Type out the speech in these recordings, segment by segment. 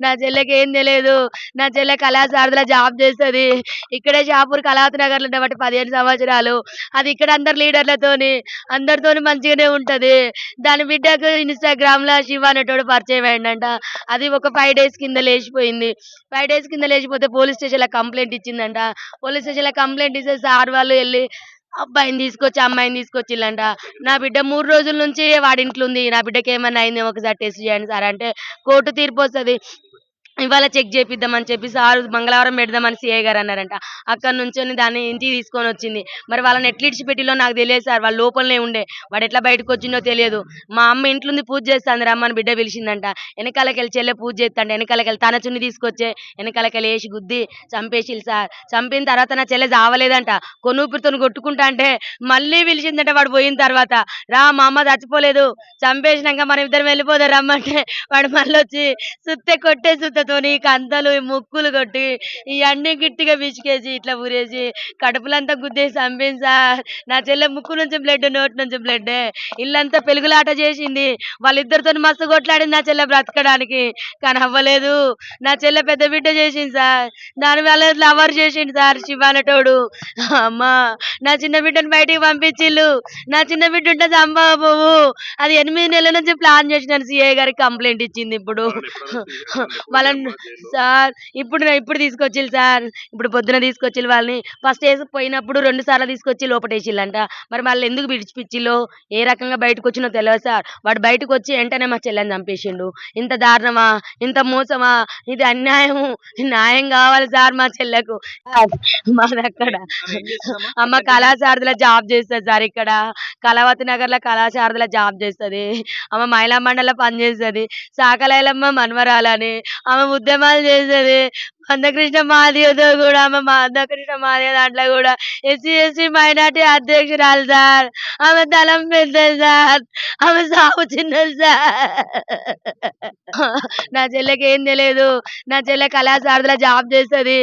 నా చెల్లెకేం తెలీదు. నా చెల్లె కళాశారదలో జాబ్ చేస్తది. ఇక్కడే షాపూర్ కళావతి నగర్‌లో ఉండబట్టి 15 సంవత్సరాలు. అది ఇక్కడ అందరు లీడర్‌లతోని, అందరితోని మంచిగానే ఉంటది. దాని బిడ్డకు ఇన్‌స్టాగ్రామ్‌ల శివ అనేటోడు పరిచయం అయిండంట. అది ఒక 5 డేస్ కింద లేచిపోయింది. 5 డేస్ కింద లేచిపోతే పోలీస్ స్టేషన్‌లో కంప్లెయింట్ ఇచ్చిందంట. పోలీస్ స్టేషన్‌లో కంప్లెయింట్ ఇస్తే సార్ వాళ్ళు ఎళ్లి అబ్బాయిని తీసుకొచ్చి, అమ్మాయిని తీసుకొచ్చిళ్ళంట. నా బిడ్డ 3 రోజుల నుంచి వాడింట్లో ఉంది. నా బిడ్డకేమన్నా అయిందేమో ఒకసారి టెస్ట్ చేయండి సార్ అంటే, కోర్టు తీర్పొస్తది. ఇవాళ చెక్ చేపిద్దామని చెప్పి సారు మంగళవారం పెడదామని సీఐ గారు అన్నారంట. అక్కడి నుంచొని దాన్ని ఇంటికి తీసుకొనొచ్చింది. మరి వాళ్ళని ఎట్లా ఇడిచిపెట్టిల్లో నాకు తెలియదు సార్. వాళ్ళు లోపలనే ఉండే. వాడెట్లా బయటకొచ్చిండో తెలియదు. మా అమ్మ ఇంట్లుంది పూజ చేస్తాంది రమ్మని బిడ్డ పిలిచిందంట. ఎనకాలకెళ్ళి చెల్లె పూజ చేత్తంటే ఎనకాలకెళ్ళి తన చున్ని తీసుకొచ్చే ఎనకాలకెళ్ళి ఏసి గుద్ది చంపేసిల్లు సార్. చంపిన తర్వాత నా చెల్లె సావలేదంట. కొనూపిరితోని కొట్టుకుంటా అంటే మళ్ళీ పిలిచిందంట వాడు పోయిన తర్వాత. రా మా అమ్మ చచ్చిపోలేదు. చంపేసినంక మనం ఇద్దరం వెళ్ళిపోదాం రమ్మంటే వాడు మళ్ళొచ్చి సుత్తె కొట్టే సుత్తతోని కంతలు, ముక్కులు కొట్టి ఇయన్నీ గట్టిగా పిసికేసి ఇట్లా ఊరేసి కడుపులంతా గుద్దేసి చంపింది సార్. నా చెల్లె ముక్కు నుంచి బ్లడ్, నోటి నుంచి బ్లడ్డే. ఇల్లంతా పెలుగులాట చేసింది. వాళ్ళిద్దరితోని మస్తు కొట్లాడింది నా చెల్లె బ్రతకడానికి. కానీ అవ్వలేదు. నా చెల్లె పెద్ద బిడ్డ చేసింది సార్. దాని వల్ల లవర్ చేసిండు సార్ శివ అనేటోడు. అమ్మా! నా చిన్న బిడ్డని బయటికి పంపించిల్లు. నా చిన్న బిడ్డ ఉంటే చంపకపోవు. అది 8 నెలల నుంచి ప్లాన్ చేసినాను సీఐ గారికి కంప్లెయింట్ ఇచ్చింది ఇప్పుడు. వాళ్ళని సార్ ఇప్పుడు తీసుకొచ్చిల్లు సార్. ఇప్పుడు పొద్దున తీసుకొచ్చిల్లు వాళ్ళని. ఫస్ట్ పోయినప్పుడు 2 సార్లు తీసుకొచ్చి లోపటేసిల్లంట. మరి మళ్ళెందుకు విడిచిపిచ్చిల్లో, ఏ రకంగా బయటకొచ్చినో తెలవదు సార్. వాడు బయటకొచ్చి ఎంటనే మా చెల్లెని చంపేసిండు. ఇంత దారుణమా? ఇంత మోసమా? ఇది అన్యాయము. న్యాయం కావాలి సార్ మా చెల్లెకు. సార్ మాదక్కడ అమ్మ కళాశారదలో జాబ్ చేస్తది సార్ ఇక్కడ. కళావతి నగర్‌లో కళాశారదలో జాబ్ చేస్తది. ఆమె మహిళా మండలిలో పనిచేస్తది. సాకలైలమ్మ మనవరాలని. ఆమె ఉద్యమాలు చేస్తది. మందకృష్ణ మాదిగతో గూడా ఆమె మందకృష్ణ మాదిగ దాంట్లో గూడా ఎస్సీ, ఎస్టీ మైనార్టీ అధ్యక్షురాలు సార్. ఆమె దళం పెద్దది సార్. ఆమె సావు చిన్నది సార్. నా చెల్లెకేం తెలీదు. నా చెల్లె కళాశారదలో జాబ్ చేస్తది.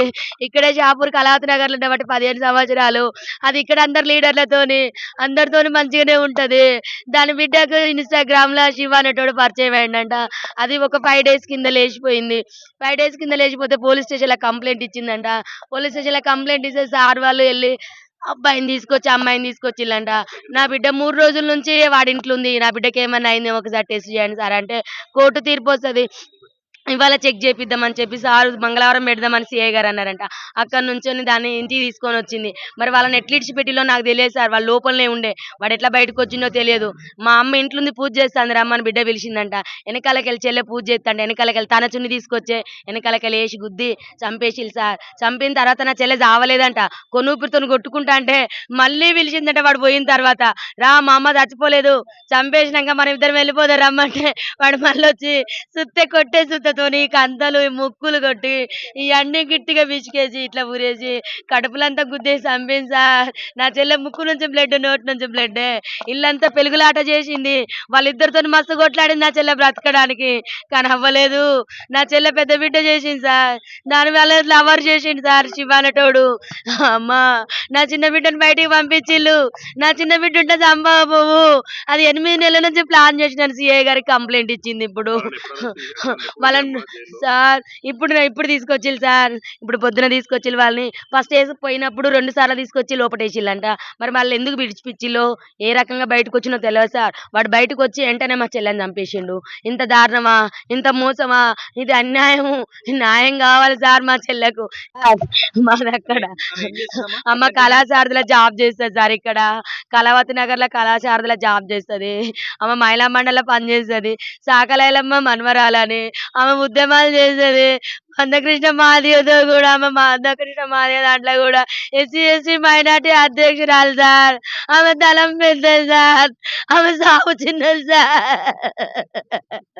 ఇక్కడే షాపూర్ కళావతి నగర్‌లో ఉండబట్టి 15 సంవత్సరాలు. అది ఇక్కడ అందరు లీడర్‌లతోని, అందరితోని మంచిగానే ఉంటది. దాని బిడ్డకు ఇన్‌స్టాగ్రామ్‌ల శివ అనేటోడు పరిచయం అయిండంట. అది ఒక 5 డేస్ కింద లేచిపోయింది. 5 డేస్ కింద లేచిపోతే పోలీస్ స్టేషన్‌లో కంప్లెయింట్ ఇచ్చిందంట. పోలీస్ స్టేషన్‌లో కంప్లెయింట్ ఇస్తే సార్ వాళ్ళు ఎళ్లి అబ్బాయిని తీసుకొచ్చి, అమ్మాయిని తీసుకొచ్చిళ్ళంట. నా బిడ్డ 3 రోజుల నుంచి వాడింట్లో ఉంది. నా బిడ్డకేమన్నా అయిందేమో ఒకసారి టెస్ట్ చేయండి సార్ అంటే, కోర్టు తీర్పొస్తది. ఇవాళ చెక్ చేపిద్దామని చెప్పి సారు మంగళవారం పెడదామని సీఐ గారు అన్నారంట. అక్కడి నుంచొని దాన్ని ఇంటికి తీసుకొనొచ్చింది. మరి వాళ్ళని ఎట్లా ఇడిచిపెట్టిల్లో నాకు తెలియదు సార్. వాళ్ళు లోపలనే ఉండే. వాడెట్లా బయటకొచ్చిండో తెలియదు. మా అమ్మ ఇంట్లుంది పూజ చేస్తాంది రమ్మని బిడ్డ పిలిచిందంట. ఎనకాలకెళ్ళి చెల్లె పూజ చేత్తంటే ఎనకాలకెళ్ళి తన చున్ని తీసుకొచ్చే ఎనకాలకెళ్ళి ఏసి గుద్ది చంపేసిల్లు సార్. చంపిన తర్వాత నా చెల్లె సావలేదంట. కొనూపిరితోని కొట్టుకుంటా అంటే మళ్ళీ పిలిచిందంట వాడు పోయిన తర్వాత. రా మా అమ్మ చచ్చిపోలేదు. చంపేసినంక మనం ఇద్దరం వెళ్ళిపోదాం రమ్మంటే వాడు మళ్ళొచ్చి సుత్తె కొట్టే సుత్తతోని కంతలు, ముక్కులు కొట్టి ఇయన్నీ గట్టిగా పిసికేసి ఇట్లా ఊరేసి కడుపులంతా గుద్దేసి చంపింది సార్. నా చెల్లె ముక్కు నుంచి బ్లడ్, నోటి నుంచి బ్లడ్డే. ఇల్లంతా పెలుగులాట చేసింది. వాళ్ళిద్దరితోని మస్తు కొట్లాడింది నా చెల్లె బ్రతకడానికి. కానీ అవ్వలేదు. నా చెల్లె పెద్ద బిడ్డ చేసింది సార్. దాని వల్ల లవర్ చేసిండు సార్ శివ అనేటోడు. అమ్మా! నా చిన్న బిడ్డని బయటికి పంపించిల్లు. నా చిన్న బిడ్డ ఉంటే చంపకపోవు. అది 8 నెలల నుంచి ప్లాన్ చేసినాను సీఐ గారికి కంప్లెయింట్ ఇచ్చింది ఇప్పుడు. వాళ్ళని సార్ ఇప్పుడు తీసుకొచ్చిల్లు సార్. ఇప్పుడు పొద్దున తీసుకొచ్చిల్లు వాళ్ళని. ఫస్ట్ పోయినప్పుడు 2 సార్లు తీసుకొచ్చి లోపటేసిల్లంట. మరి మళ్ళెందుకు విడిచిపిచ్చిల్లో, ఏ రకంగా బయటకొచ్చినో తెలవదు సార్. వాడు బయటకొచ్చి ఎంటనే మా చెల్లెని చంపేసిండు. ఇంత దారుణమా? ఇంత మోసమా? ఇది అన్యాయము. న్యాయం కావాలి సార్ మా చెల్లెకు. సార్ మాదక్కడ అమ్మ కళాశారదలో జాబ్ చేస్తది సార్ ఇక్కడ. కళావతి నగర్‌లో కళాశారదలో జాబ్ చేస్తది. ఆమె మహిళా మండలిలో పనిచేస్తది. సాకలైలమ్మ మనవరాలని. ఆమె ఉద్యమాలు చేస్తది. మందకృష్ణ మాదిగతో గూడా ఆమె మందకృష్ణ మాదిగ దాంట్లో గూడా ఎస్సీ, ఎస్టీ మైనార్టీ అధ్యక్షురాలు సార్. ఆమె దళం పెద్దది సార్. ఆమె సావు చిన్నది సార్.